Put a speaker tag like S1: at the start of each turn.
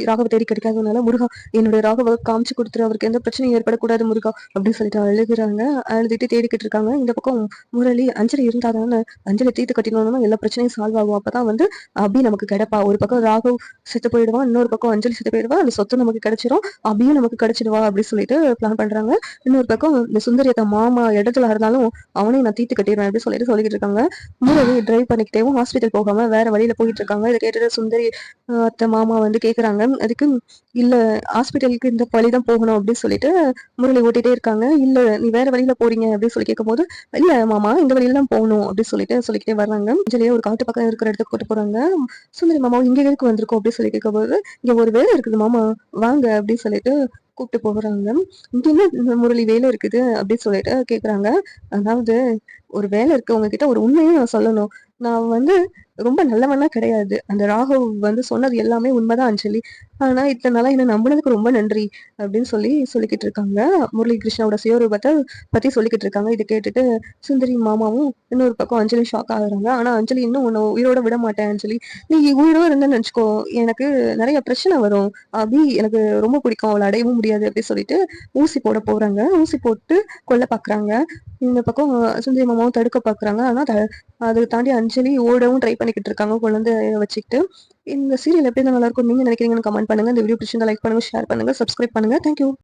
S1: ராகவ தேடி கிடைக்காதனால, முருகா என்னுடைய ராகவ காமிச்சு குடுத்துரு. அவருக்கு எந்த பிரச்சனையும் ஏற்படக்கூடாது முருகா அப்படின்னு சொல்லிட்டு அழுகுறாங்க. அழுதுட்டு தேடிக்கிட்டு இருக்காங்க. இந்த பக்கம் முரளி அஞ்சலி இருந்தா தானே அஞ்சலி தீர்த்து கட்டினோம்னா எல்லா பிரச்சனையும் சால்வ் ஆகும். அப்பதான் வந்து நமக்கு கிடைப்பா. ஒரு பக்கம் ராகவ் செத்து போயிடுவான். இன்னொரு பக்கம் அஞ்சலி செத்து போயிடுவா. அந்த சொத்து நமக்கு கிடைச்சிரும். நமக்கு கிடைச்சிடுவா அப்படின்னு சொல்லிட்டு பிளான் பண்றாங்க. இன்னொரு பக்கம் இந்த சுந்தரியத்தை மாமா இடத்துல இருந்தாலும் அவனையும் நான் தீர்த்து கட்டிடுவேன் அப்படின்னு சொல்லிக்கிட்டு இருக்காங்க. முரளி டிரைவ் பண்ணிக்கிட்டேவும் ஹாஸ்பிட்டல் போகாம வேற வழியில போயிட்டு இருக்காங்க. இதை கேட்டுட்டு சுந்தரி அத்தை மாமா வந்து கேக்குறாங்க. அதுக்கு இல்ல ஹாஸ்பிட்டலுக்கு இந்த வழிதான் போகணும் அப்படின்னு சொல்லிட்டு முரளி ஓட்டிட்டே இருக்காங்க. இல்ல நீ வேற வழியில போறீங்க அப்படின்னு சொல்லி கேட்கும்போது, இல்ல மாமா இந்த வழியில தான் போகணும் அப்படின்னு சொல்லிக்கிட்டே வர்றாங்க. அஞ்சலியே ஒரு காட்டு பக்கம் இருக்கிற இடத்துக்கு கூட்டு போறாங்க. சுந்தரி மாமா இங்க எதுக்கு வந்திருக்கோம் அப்படின்னு சொல்லி கேட்கும்போது, இங்க ஒரு வேலை இருக்குது மாமா வாங்க அப்படின்னு சொல்லிட்டு கூப்பிட்டு போகிறாங்க. இங்க என்ன முரளி வேலை இருக்குது அப்படின்னு சொல்லிட்டு கேக்குறாங்க. அதாவது ஒரு வேலை இருக்கு உங்ககிட்ட ஒரு உண்மையும் நான் சொல்லணும். நான் வந்து ரொம்ப நல்லவனா கிடையாது. அந்த ராகவ் வந்து சொன்னது எல்லாமே உண்மைதான் அஞ்சலி. ஆனா இத்தன நாளா என்ன நம்புனதுக்கு ரொம்ப நன்றி அப்படின்னு சொல்லிக்கிட்டு இருக்காங்க. முரளி கிருஷ்ணாவோட சுயரூபத்தை பத்தி சொல்லிக்கிட்டு இருக்காங்க. இதை கேட்டுட்டு சுந்தரி மாமாவும் இன்னொரு பக்கம் அஞ்சலி ஷாக் ஆகுறாங்க. ஆனா அஞ்சலி இன்னும் உன்னை உயிரோட விட மாட்டேன் அஞ்சலி. நீ உயிரோட இருந்தேன்னு நினைச்சுக்கோ எனக்கு நிறைய பிரச்சனை வரும். எனக்கு ரொம்ப பிடிக்கும். அவளை அடையவும் முடியாது அப்படின்னு சொல்லிட்டு ஊசி போட போறாங்க. ஊசி போட்டு கொல்ல பாக்குறாங்க. இந்த பக்கம் சுந்தரி மாமாவும் தடுக்க பாக்குறாங்க. ஆனா அதை தாண்டி அஞ்சலி ஓடவும் ட்ரை பண்ணிக்கிட்டு இருக்காங்க குழந்தை வச்சுக்கிட்டு. இந்த சீரியல் எப்படி நல்லா இருக்கும் நீங்க நினைக்கிறீங்கன்னு கமெண்ட் பண்ணுங்க. இந்த வீடியோ பிடிச்சிருந்தா லைக் பண்ணுங்க, ஷேர் பண்ணுங்க, சப்ஸ்கிரைப் பண்ணுங்க. தேங்க்யூ.